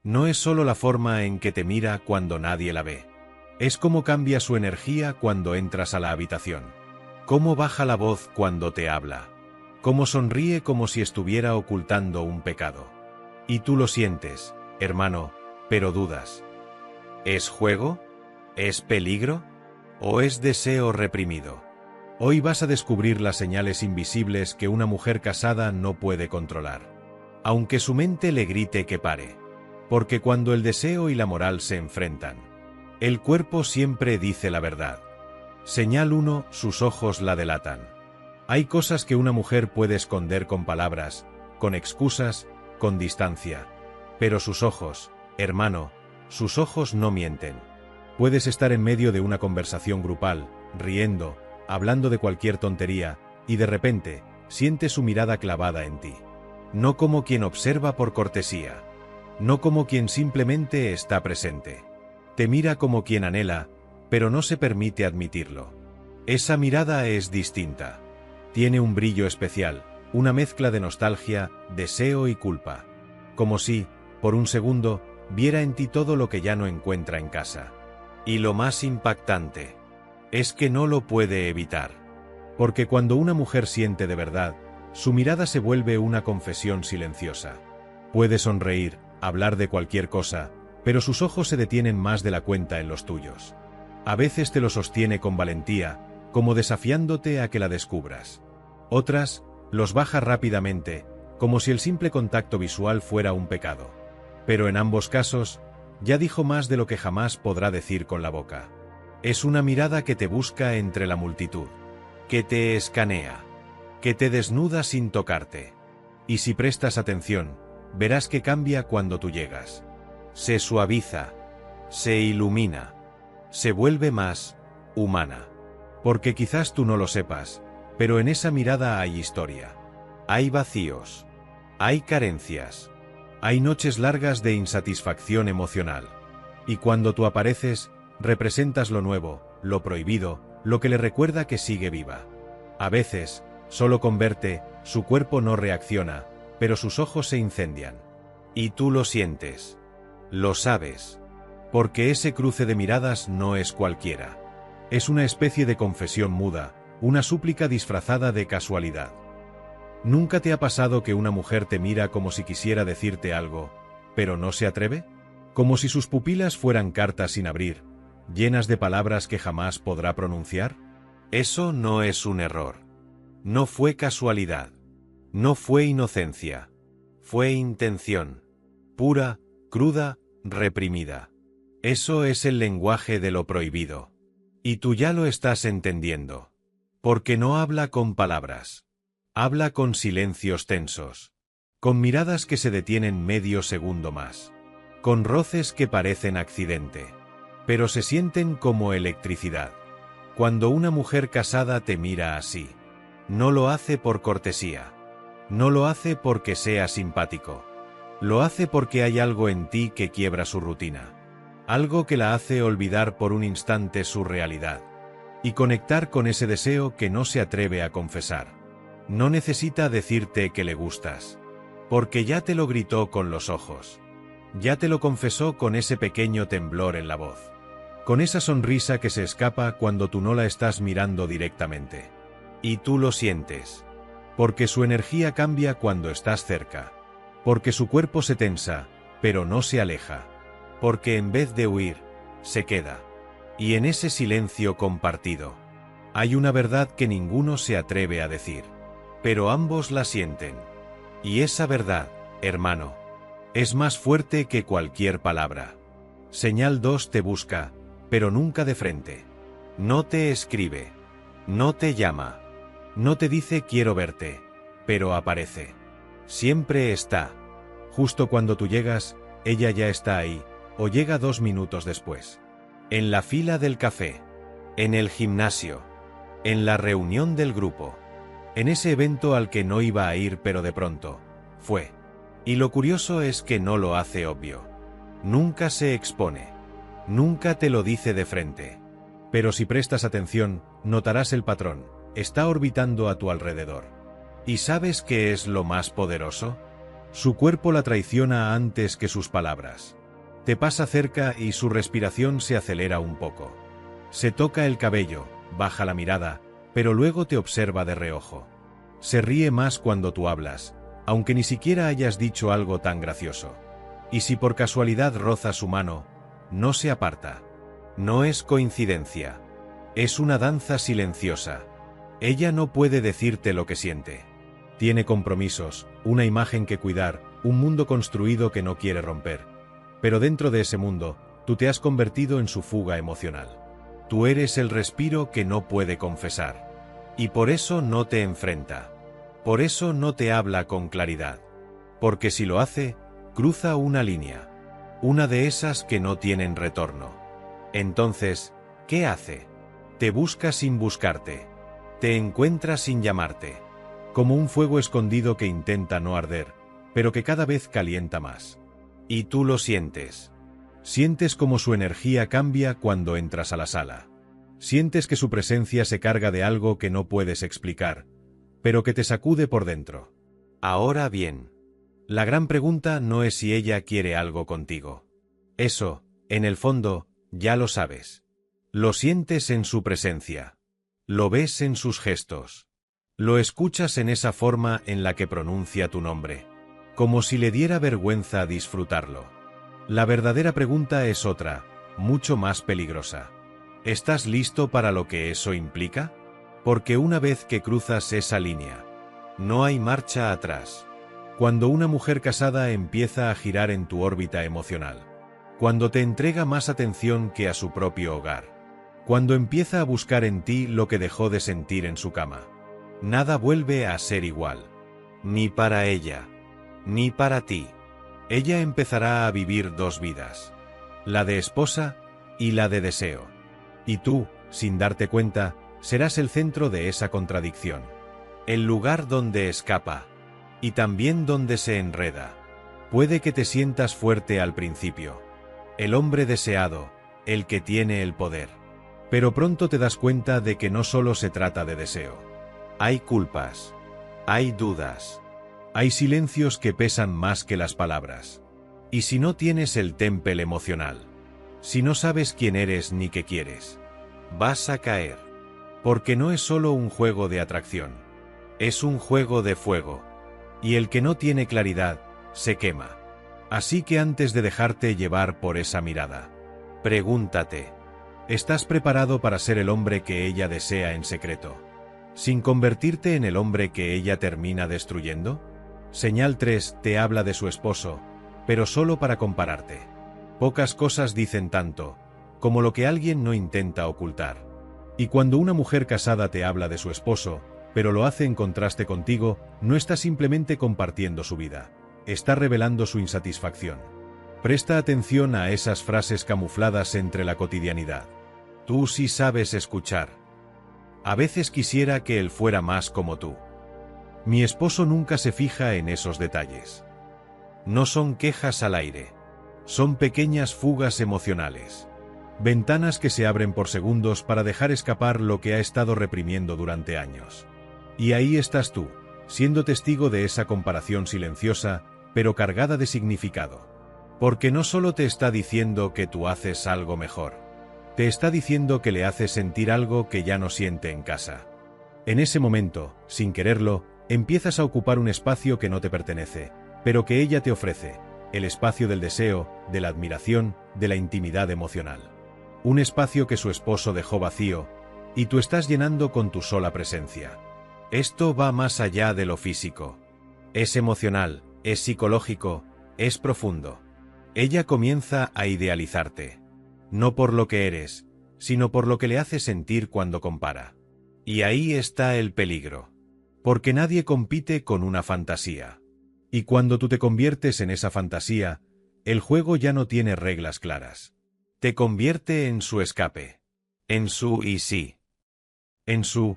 No es solo la forma en que te mira cuando nadie la ve. Es cómo cambia su energía cuando entras a la habitación. Cómo baja la voz cuando te habla. Cómo sonríe como si estuviera ocultando un pecado. Y tú lo sientes, hermano, pero dudas. ¿Es juego? ¿Es peligro? ¿O es deseo reprimido? Hoy vas a descubrir las señales invisibles que una mujer casada no puede controlar. Aunque su mente le grite que pare. Porque cuando el deseo y la moral se enfrentan, el cuerpo siempre dice la verdad. Señal 1, sus ojos la delatan. Hay cosas que una mujer puede esconder con palabras, con excusas, con distancia. Pero sus ojos, hermano, sus ojos no mienten. Puedes estar en medio de una conversación grupal, riendo, hablando de cualquier tontería, y de repente, sientes su mirada clavada en ti. No como quien observa por cortesía. No como quien simplemente está presente. Te mira como quien anhela, pero no se permite admitirlo. Esa mirada es distinta. Tiene un brillo especial, una mezcla de nostalgia, deseo y culpa. Como si, por un segundo, viera en ti todo lo que ya no encuentra en casa. Y lo más impactante es que no lo puede evitar. Porque cuando una mujer siente de verdad, su mirada se vuelve una confesión silenciosa. Puede sonreír, hablar de cualquier cosa, pero sus ojos se detienen más de la cuenta en los tuyos. A veces te lo sostiene con valentía, como desafiándote a que la descubras. Otras, los baja rápidamente, como si el simple contacto visual fuera un pecado. Pero en ambos casos, ya dijo más de lo que jamás podrá decir con la boca. Es una mirada que te busca entre la multitud, que te escanea, que te desnuda sin tocarte. Y si prestas atención, verás que cambia cuando tú llegas. Se suaviza, se ilumina, se vuelve más humana. Porque quizás tú no lo sepas, pero en esa mirada hay historia. Hay vacíos, hay carencias, hay noches largas de insatisfacción emocional. Y cuando tú apareces, representas lo nuevo, lo prohibido, lo que le recuerda que sigue viva. A veces, solo con verte, su cuerpo no reacciona, pero sus ojos se incendian. Y tú lo sientes. Lo sabes. Porque ese cruce de miradas no es cualquiera. Es una especie de confesión muda, una súplica disfrazada de casualidad. ¿Nunca te ha pasado que una mujer te mira como si quisiera decirte algo, pero no se atreve? Como si sus pupilas fueran cartas sin abrir, llenas de palabras que jamás podrá pronunciar? Eso no es un error. No fue casualidad. No fue inocencia. Fue intención. Pura, cruda, reprimida. Eso es el lenguaje de lo prohibido. Y tú ya lo estás entendiendo. Porque no habla con palabras. Habla con silencios tensos. Con miradas que se detienen medio segundo más. Con roces que parecen accidente. Pero se sienten como electricidad. Cuando una mujer casada te mira así, no lo hace por cortesía. No lo hace porque sea simpático. Lo hace porque hay algo en ti que quiebra su rutina. Algo que la hace olvidar por un instante su realidad. Y conectar con ese deseo que no se atreve a confesar. No necesita decirte que le gustas. Porque ya te lo gritó con los ojos. Ya te lo confesó con ese pequeño temblor en la voz. Con esa sonrisa que se escapa cuando tú no la estás mirando directamente. Y tú lo sientes. Porque su energía cambia cuando estás cerca. Porque su cuerpo se tensa, pero no se aleja. Porque en vez de huir, se queda. Y en ese silencio compartido, hay una verdad que ninguno se atreve a decir. Pero ambos la sienten. Y esa verdad, hermano, es más fuerte que cualquier palabra. Señal 2 te busca, pero nunca de frente. No te escribe. No te llama. No te dice quiero verte. Pero aparece. Siempre está. Justo cuando tú llegas, ella ya está ahí, o llega 2 minutos después. En la fila del café. En el gimnasio. En la reunión del grupo. En ese evento al que no iba a ir pero de pronto, fue. Y lo curioso es que no lo hace obvio. Nunca se expone. Nunca te lo dice de frente. Pero si prestas atención, notarás el patrón. Está orbitando a tu alrededor. ¿Y sabes qué es lo más poderoso? Su cuerpo la traiciona antes que sus palabras. Te pasa cerca y su respiración se acelera un poco. Se toca el cabello, baja la mirada, pero luego te observa de reojo. Se ríe más cuando tú hablas, aunque ni siquiera hayas dicho algo tan gracioso. Y si por casualidad rozas su mano, no se aparta. No es coincidencia. Es una danza silenciosa. Ella no puede decirte lo que siente. Tiene compromisos, una imagen que cuidar, un mundo construido que no quiere romper. Pero dentro de ese mundo, tú te has convertido en su fuga emocional. Tú eres el respiro que no puede confesar. Y por eso no te enfrenta. Por eso no te habla con claridad. Porque si lo hace, cruza una línea. Una de esas que no tienen retorno. Entonces, ¿qué hace? Te busca sin buscarte. Te encuentra sin llamarte. Como un fuego escondido que intenta no arder, pero que cada vez calienta más. Y tú lo sientes. Sientes como su energía cambia cuando entras a la sala. Sientes que su presencia se carga de algo que no puedes explicar, pero que te sacude por dentro. Ahora bien, la gran pregunta no es si ella quiere algo contigo. Eso, en el fondo, ya lo sabes. Lo sientes en su presencia. Lo ves en sus gestos. Lo escuchas en esa forma en la que pronuncia tu nombre. Como si le diera vergüenza disfrutarlo. La verdadera pregunta es otra, mucho más peligrosa. ¿Estás listo para lo que eso implica? Porque una vez que cruzas esa línea, no hay marcha atrás. Cuando una mujer casada empieza a girar en tu órbita emocional. Cuando te entrega más atención que a su propio hogar. Cuando empieza a buscar en ti lo que dejó de sentir en su cama. Nada vuelve a ser igual. Ni para ella. Ni para ti. Ella empezará a vivir dos vidas. La de esposa y la de deseo. Y tú, sin darte cuenta, serás el centro de esa contradicción. El lugar donde escapa. Y también donde se enreda. Puede que te sientas fuerte al principio. El hombre deseado, el que tiene el poder. Pero pronto te das cuenta de que no solo se trata de deseo. Hay culpas. Hay dudas. Hay silencios que pesan más que las palabras. Y si no tienes el temple emocional, si no sabes quién eres ni qué quieres, vas a caer. Porque no es solo un juego de atracción. Es un juego de fuego. Y el que no tiene claridad, se quema. Así que antes de dejarte llevar por esa mirada, pregúntate, ¿estás preparado para ser el hombre que ella desea en secreto? ¿Sin convertirte en el hombre que ella termina destruyendo? Señal 3 te habla de su esposo, pero solo para compararte. Pocas cosas dicen tanto, como lo que alguien no intenta ocultar. Y cuando una mujer casada te habla de su esposo, pero lo hace en contraste contigo, no está simplemente compartiendo su vida. Está revelando su insatisfacción. Presta atención a esas frases camufladas entre la cotidianidad. Tú sí sabes escuchar. A veces quisiera que él fuera más como tú. Mi esposo nunca se fija en esos detalles. No son quejas al aire. Son pequeñas fugas emocionales. Ventanas que se abren por segundos para dejar escapar lo que ha estado reprimiendo durante años. Y ahí estás tú, siendo testigo de esa comparación silenciosa, pero cargada de significado. Porque no solo te está diciendo que tú haces algo mejor. Te está diciendo que le haces sentir algo que ya no siente en casa. En ese momento, sin quererlo, empiezas a ocupar un espacio que no te pertenece, pero que ella te ofrece, el espacio del deseo, de la admiración, de la intimidad emocional. Un espacio que su esposo dejó vacío, y tú estás llenando con tu sola presencia. Esto va más allá de lo físico. Es emocional, es psicológico, es profundo. Ella comienza a idealizarte. No por lo que eres, sino por lo que le hace sentir cuando compara. Y ahí está el peligro. Porque nadie compite con una fantasía. Y cuando tú te conviertes en esa fantasía, el juego ya no tiene reglas claras. Te convierte en su escape. En su y sí. En su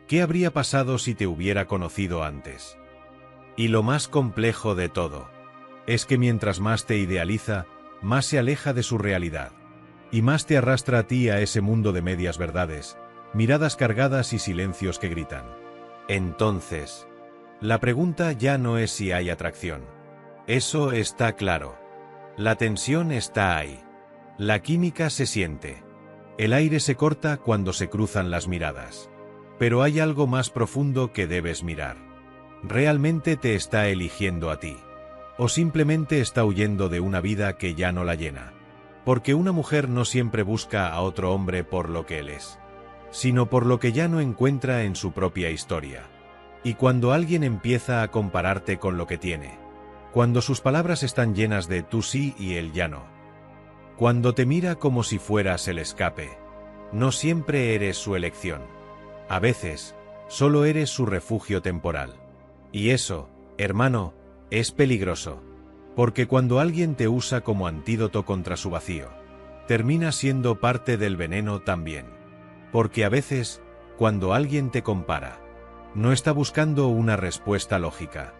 ¿qué habría pasado si te hubiera conocido antes? Y lo más complejo de todo, es que mientras más te idealiza, más se aleja de su realidad. Y más te arrastra a ti a ese mundo de medias verdades, miradas cargadas y silencios que gritan. Entonces, la pregunta ya no es si hay atracción. Eso está claro. La tensión está ahí. La química se siente. El aire se corta cuando se cruzan las miradas. Pero hay algo más profundo que debes mirar. ¿Realmente te está eligiendo a ti? ¿O simplemente está huyendo de una vida que ya no la llena? Porque una mujer no siempre busca a otro hombre por lo que él es, sino por lo que ya no encuentra en su propia historia. Y cuando alguien empieza a compararte con lo que tiene, cuando sus palabras están llenas de tú sí y él ya no, cuando te mira como si fueras el escape, no siempre eres su elección. A veces, solo eres su refugio temporal. Y eso, hermano, es peligroso. Porque cuando alguien te usa como antídoto contra su vacío, termina siendo parte del veneno también. Porque a veces, cuando alguien te compara, no está buscando una respuesta lógica.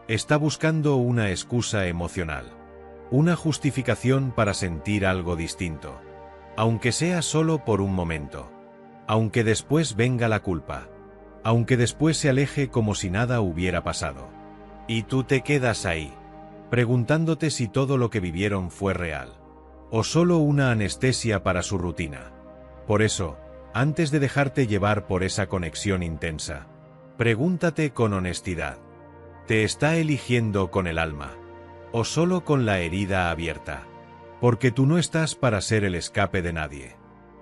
Está buscando una excusa emocional. Una justificación para sentir algo distinto. Aunque sea solo por un momento. Aunque después venga la culpa. Aunque después se aleje como si nada hubiera pasado. Y tú te quedas ahí, preguntándote si todo lo que vivieron fue real. O solo una anestesia para su rutina. Por eso, antes de dejarte llevar por esa conexión intensa, pregúntate con honestidad. ¿Te está eligiendo con el alma? ¿O solo con la herida abierta? Porque tú no estás para ser el escape de nadie.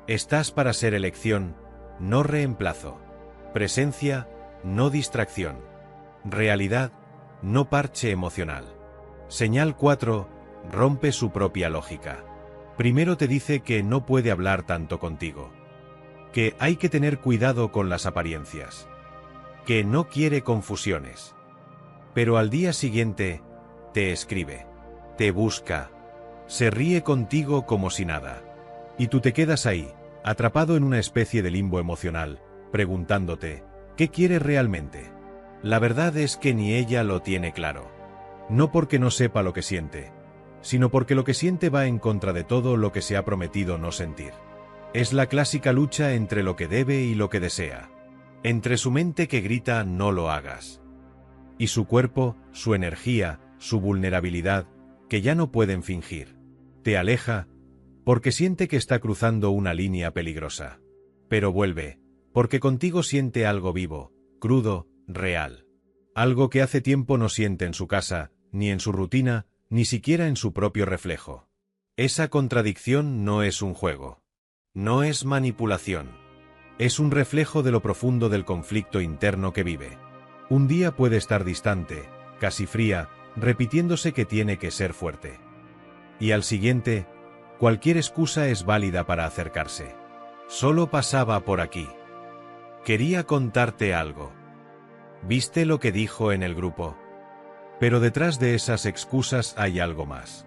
Estás para ser elección, no reemplazo. Presencia, no distracción. Realidad, no parche emocional. Señal 4. Rompe su propia lógica. Primero te dice que no puede hablar tanto contigo. Que hay que tener cuidado con las apariencias. Que no quiere confusiones. Pero al día siguiente, te escribe. Te busca. Se ríe contigo como si nada. Y tú te quedas ahí, atrapado en una especie de limbo emocional, preguntándote, ¿qué quiere realmente? La verdad es que ni ella lo tiene claro. No porque no sepa lo que siente, sino porque lo que siente va en contra de todo lo que se ha prometido no sentir. Es la clásica lucha entre lo que debe y lo que desea. Entre su mente que grita no lo hagas. Y su cuerpo, su energía, su vulnerabilidad, que ya no pueden fingir. Te aleja, porque siente que está cruzando una línea peligrosa. Pero vuelve, porque contigo siente algo vivo, crudo, real. Algo que hace tiempo no siente en su casa, ni en su rutina, ni siquiera en su propio reflejo. Esa contradicción no es un juego. No es manipulación. Es un reflejo de lo profundo del conflicto interno que vive. Un día puede estar distante, casi fría, repitiéndose que tiene que ser fuerte. Y al siguiente, cualquier excusa es válida para acercarse. Solo pasaba por aquí. Quería contarte algo. ¿Viste lo que dijo en el grupo? Pero detrás de esas excusas hay algo más.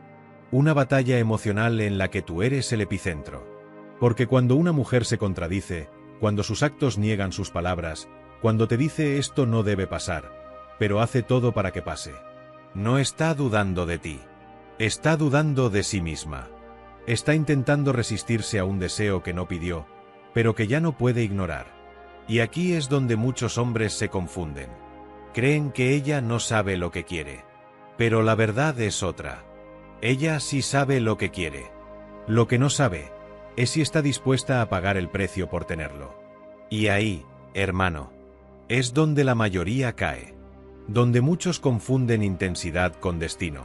Una batalla emocional en la que tú eres el epicentro. Porque cuando una mujer se contradice, cuando sus actos niegan sus palabras, cuando te dice esto no debe pasar, pero hace todo para que pase, no está dudando de ti. Está dudando de sí misma. Está intentando resistirse a un deseo que no pidió, pero que ya no puede ignorar. Y aquí es donde muchos hombres se confunden. Creen que ella no sabe lo que quiere. Pero la verdad es otra. Ella sí sabe lo que quiere. Lo que no sabe es si está dispuesta a pagar el precio por tenerlo. Y ahí, hermano, es donde la mayoría cae. Donde muchos confunden intensidad con destino.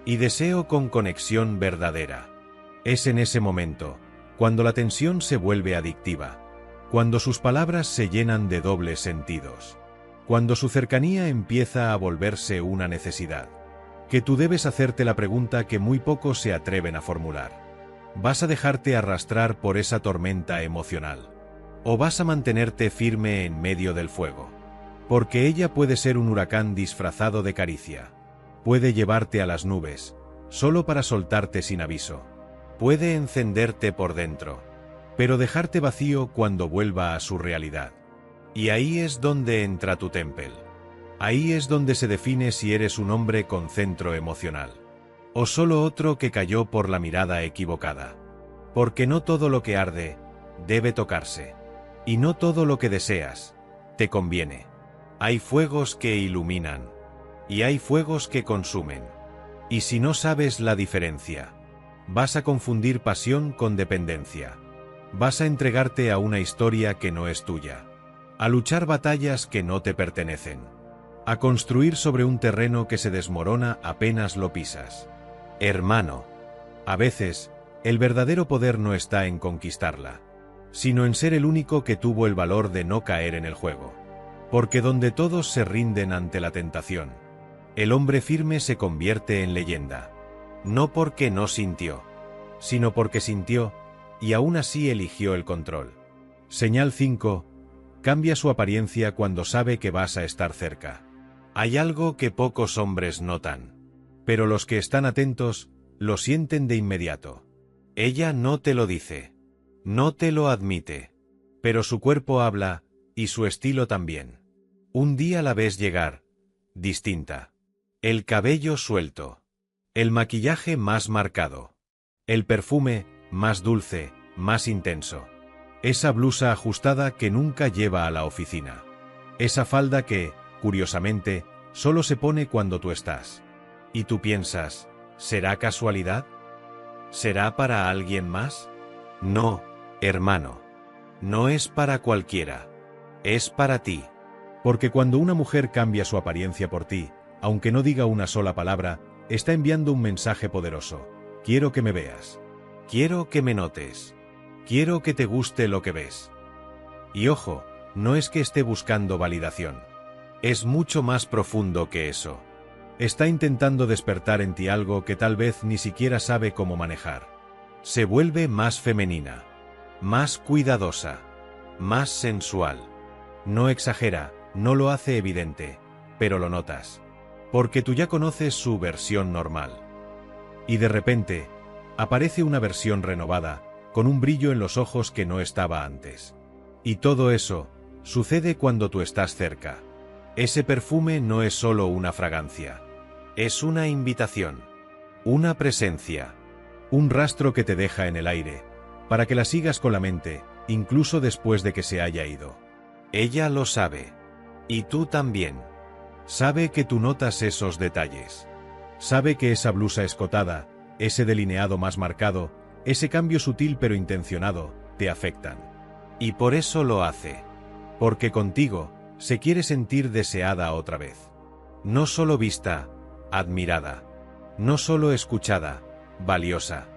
Y deseo con conexión verdadera. Es en ese momento, cuando la tensión se vuelve adictiva. Cuando sus palabras se llenan de dobles sentidos. Cuando su cercanía empieza a volverse una necesidad. Que tú debes hacerte la pregunta que muy pocos se atreven a formular. ¿Vas a dejarte arrastrar por esa tormenta emocional? ¿O vas a mantenerte firme en medio del fuego? Porque ella puede ser un huracán disfrazado de caricia. Puede llevarte a las nubes, solo para soltarte sin aviso. Puede encenderte por dentro, pero dejarte vacío cuando vuelva a su realidad. Y ahí es donde entra tu temple. Ahí es donde se define si eres un hombre con centro emocional. O solo otro que cayó por la mirada equivocada. Porque no todo lo que arde, debe tocarse. Y no todo lo que deseas, te conviene. Hay fuegos que iluminan. Y hay fuegos que consumen. Y si no sabes la diferencia, vas a confundir pasión con dependencia. Vas a entregarte a una historia que no es tuya, a luchar batallas que no te pertenecen, a construir sobre un terreno que se desmorona apenas lo pisas. Hermano, a veces, el verdadero poder no está en conquistarla, sino en ser el único que tuvo el valor de no caer en el juego. Porque donde todos se rinden ante la tentación, el hombre firme se convierte en leyenda. No porque no sintió, sino porque sintió, y aún así eligió el control. Señal 5. Cambia su apariencia cuando sabe que vas a estar cerca. Hay algo que pocos hombres notan, pero los que están atentos, lo sienten de inmediato. Ella no te lo dice, no te lo admite, pero su cuerpo habla, y su estilo también. Un día la ves llegar, distinta. El cabello suelto, el maquillaje más marcado, el perfume más dulce, más intenso. Esa blusa ajustada que nunca lleva a la oficina. Esa falda que, curiosamente, solo se pone cuando tú estás. Y tú piensas, ¿será casualidad? ¿Será para alguien más? No, hermano. No es para cualquiera. Es para ti. Porque cuando una mujer cambia su apariencia por ti, aunque no diga una sola palabra, está enviando un mensaje poderoso. Quiero que me veas. Quiero que me notes. Quiero que te guste lo que ves. Y ojo, no es que esté buscando validación. Es mucho más profundo que eso. Está intentando despertar en ti algo que tal vez ni siquiera sabe cómo manejar. Se vuelve más femenina, más cuidadosa, más sensual. No exagera, no lo hace evidente, pero lo notas. Porque tú ya conoces su versión normal. Y de repente, aparece una versión renovada, con un brillo en los ojos que no estaba antes. Y todo eso sucede cuando tú estás cerca. Ese perfume no es solo una fragancia. Es una invitación, una presencia, un rastro que te deja en el aire, para que la sigas con la mente, incluso después de que se haya ido. Ella lo sabe. Y tú también. Sabe que tú notas esos detalles. Sabe que esa blusa escotada, ese delineado más marcado, ese cambio sutil pero intencionado, te afectan. Y por eso lo hace. Porque contigo, se quiere sentir deseada otra vez. No solo vista, admirada. No solo escuchada, valiosa.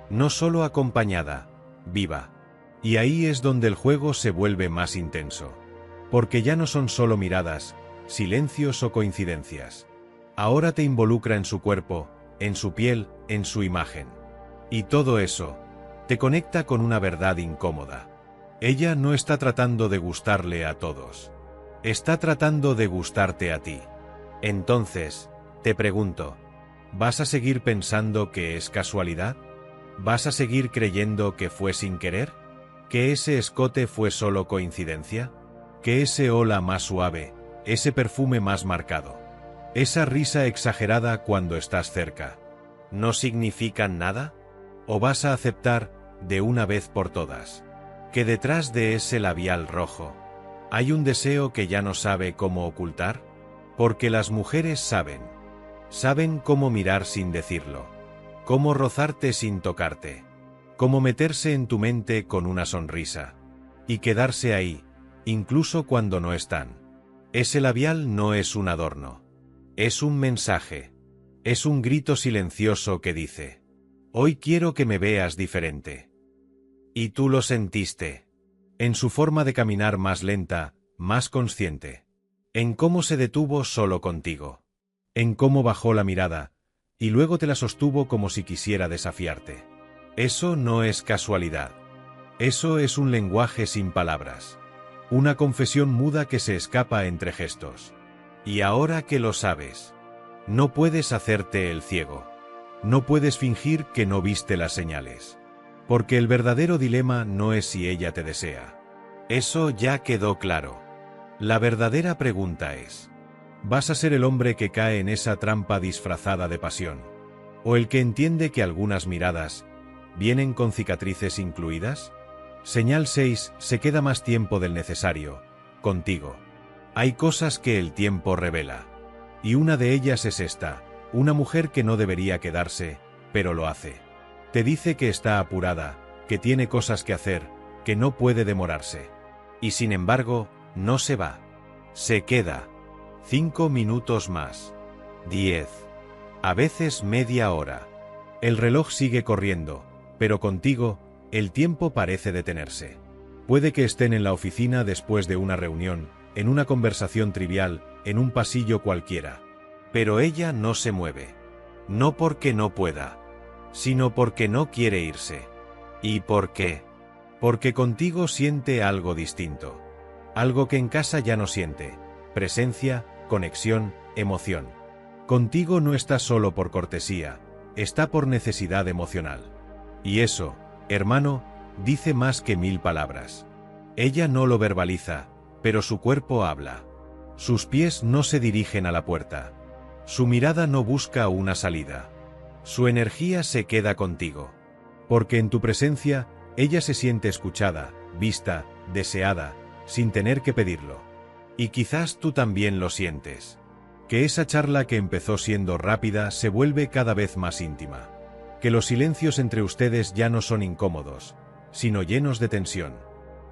No solo acompañada, viva. Y ahí es donde el juego se vuelve más intenso. Porque ya no son solo miradas, silencios o coincidencias. Ahora te involucra en su cuerpo, en su piel, en su imagen. Y todo eso te conecta con una verdad incómoda. Ella no está tratando de gustarle a todos. Está tratando de gustarte a ti. Entonces, te pregunto, ¿vas a seguir pensando que es casualidad? ¿Vas a seguir creyendo que fue sin querer? ¿Que ese escote fue solo coincidencia? ¿Que ese hola más suave, ese perfume más marcado, esa risa exagerada cuando estás cerca, no significan nada? ¿O vas a aceptar, de una vez por todas, que detrás de ese labial rojo hay un deseo que ya no sabe cómo ocultar? Porque las mujeres saben cómo mirar sin decirlo, cómo rozarte sin tocarte, cómo meterse en tu mente con una sonrisa, y quedarse ahí, incluso cuando no están. Ese labial no es un adorno, es un mensaje, es un grito silencioso que dice: hoy quiero que me veas diferente. Y tú lo sentiste, en su forma de caminar más lenta, más consciente, en cómo se detuvo solo contigo, en cómo bajó la mirada, y luego te la sostuvo como si quisiera desafiarte. Eso no es casualidad. Eso es un lenguaje sin palabras. Una confesión muda que se escapa entre gestos. Y ahora que lo sabes, no puedes hacerte el ciego. No puedes fingir que no viste las señales. Porque el verdadero dilema no es si ella te desea. Eso ya quedó claro. La verdadera pregunta es: ¿vas a ser el hombre que cae en esa trampa disfrazada de pasión? ¿O el que entiende que algunas miradas vienen con cicatrices incluidas? Señal 6. Se queda más tiempo del necesario, contigo. Hay cosas que el tiempo revela. Y una de ellas es esta: Una mujer que no debería quedarse, pero lo hace. Te dice que está apurada, que tiene cosas que hacer, que no puede demorarse. Y sin embargo, no se va. Se queda. 5 minutos más. 10. A veces media hora. El reloj sigue corriendo, pero contigo, el tiempo parece detenerse. Puede que estén en la oficina después de una reunión, en una conversación trivial, en un pasillo cualquiera. Pero ella no se mueve. No porque no pueda, sino porque no quiere irse. ¿Y por qué? Porque contigo siente algo distinto. Algo que en casa ya no siente. Presencia, conexión, emoción. Contigo no está solo por cortesía, está por necesidad emocional. Y eso, hermano, dice más que 1000 palabras. Ella no lo verbaliza, pero su cuerpo habla. Sus pies no se dirigen a la puerta. Su mirada no busca una salida. Su energía se queda contigo. Porque en tu presencia, ella se siente escuchada, vista, deseada, sin tener que pedirlo. Y quizás tú también lo sientes. Que esa charla que empezó siendo rápida se vuelve cada vez más íntima. Que los silencios entre ustedes ya no son incómodos, sino llenos de tensión.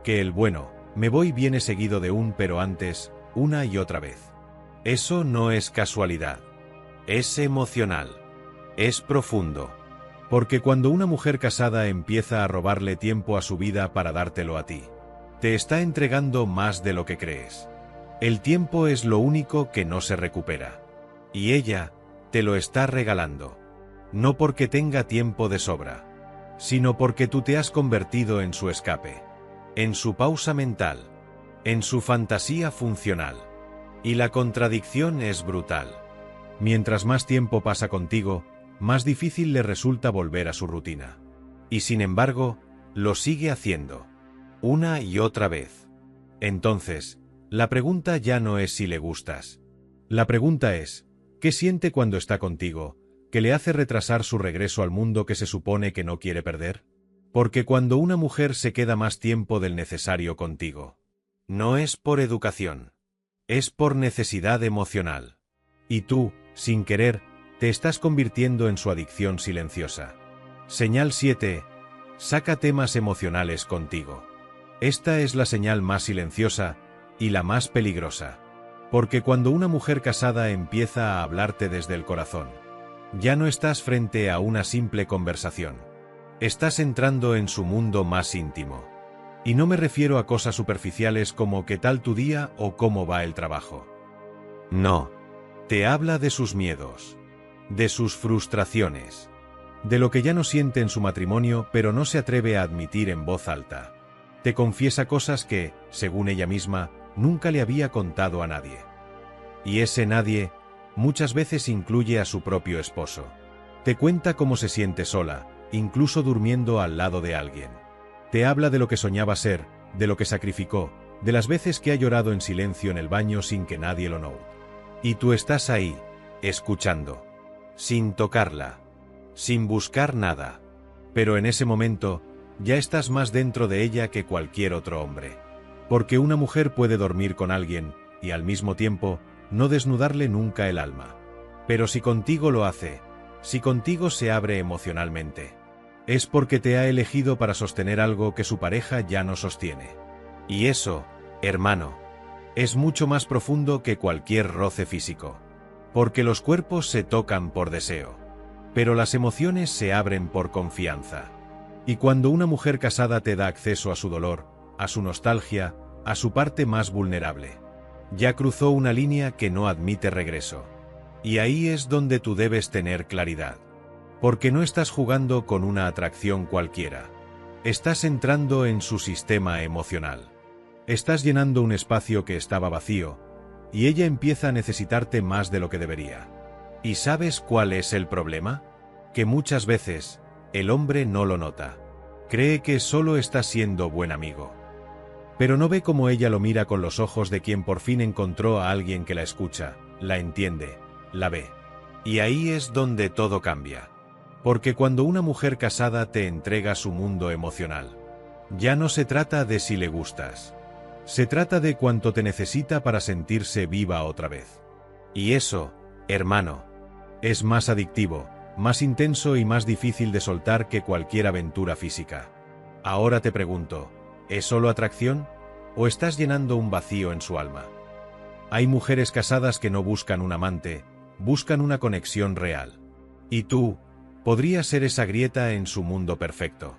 Que el bueno, me voy viene seguido de un pero antes, una y otra vez. Eso no es casualidad. Es emocional. Es profundo. Porque cuando una mujer casada empieza a robarle tiempo a su vida para dártelo a ti, te está entregando más de lo que crees. El tiempo es lo único que no se recupera. Y ella te lo está regalando. No porque tenga tiempo de sobra, sino porque tú te has convertido en su escape, en su pausa mental, en su fantasía funcional. Y la contradicción es brutal. Mientras más tiempo pasa contigo, más difícil le resulta volver a su rutina. Y sin embargo, lo sigue haciendo, una y otra vez. Entonces, la pregunta ya no es si le gustas. La pregunta es, ¿qué siente cuando está contigo, que le hace retrasar su regreso al mundo que se supone que no quiere perder? Porque cuando una mujer se queda más tiempo del necesario contigo, no es por educación, es por necesidad emocional. Y tú, sin querer, te estás convirtiendo en su adicción silenciosa. Señal 7. Saca temas emocionales contigo. Esta es la señal más silenciosa y la más peligrosa. Porque cuando una mujer casada empieza a hablarte desde el corazón, ya no estás frente a una simple conversación. Estás entrando en su mundo más íntimo. Y no me refiero a cosas superficiales como ¿qué tal tu día o cómo va el trabajo? No. Te habla de sus miedos, de sus frustraciones, de lo que ya no siente en su matrimonio pero no se atreve a admitir en voz alta. Te confiesa cosas que, según ella misma, nunca le había contado a nadie. Y ese nadie, muchas veces incluye a su propio esposo. Te cuenta cómo se siente sola, incluso durmiendo al lado de alguien. Te habla de lo que soñaba ser, de lo que sacrificó, de las veces que ha llorado en silencio en el baño sin que nadie lo note. Y tú estás ahí, escuchando, sin tocarla, sin buscar nada. Pero en ese momento, ya estás más dentro de ella que cualquier otro hombre. Porque una mujer puede dormir con alguien, y al mismo tiempo, no desnudarle nunca el alma. Pero si contigo lo hace, si contigo se abre emocionalmente, es porque te ha elegido para sostener algo que su pareja ya no sostiene. Y eso, hermano, es mucho más profundo que cualquier roce físico. Porque los cuerpos se tocan por deseo, pero las emociones se abren por confianza. Y cuando una mujer casada te da acceso a su dolor, a su nostalgia, a su parte más vulnerable, ya cruzó una línea que no admite regreso. Y ahí es donde tú debes tener claridad. Porque no estás jugando con una atracción cualquiera. Estás entrando en su sistema emocional. Estás llenando un espacio que estaba vacío, y ella empieza a necesitarte más de lo que debería. ¿Y sabes cuál es el problema? Que muchas veces, el hombre no lo nota. Cree que solo está siendo buen amigo. Pero no ve cómo ella lo mira con los ojos de quien por fin encontró a alguien que la escucha, la entiende, la ve. Y ahí es donde todo cambia. Porque cuando una mujer casada te entrega su mundo emocional, ya no se trata de si le gustas. Se trata de cuánto te necesita para sentirse viva otra vez. Y eso, hermano, Es más adictivo, más intenso y más difícil de soltar que cualquier aventura física. Ahora te pregunto, ¿es solo atracción? ¿O estás llenando un vacío en su alma? Hay mujeres casadas que no buscan un amante, buscan una conexión real. Y tú, podrías ser esa grieta en su mundo perfecto.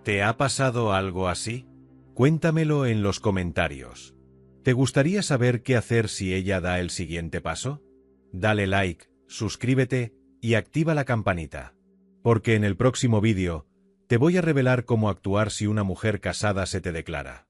¿Te ha pasado algo así? Cuéntamelo en los comentarios. ¿Te gustaría saber qué hacer si ella da el siguiente paso? Dale like, suscríbete y activa la campanita. Porque en el próximo vídeo te voy a revelar cómo actuar si una mujer casada se te declara.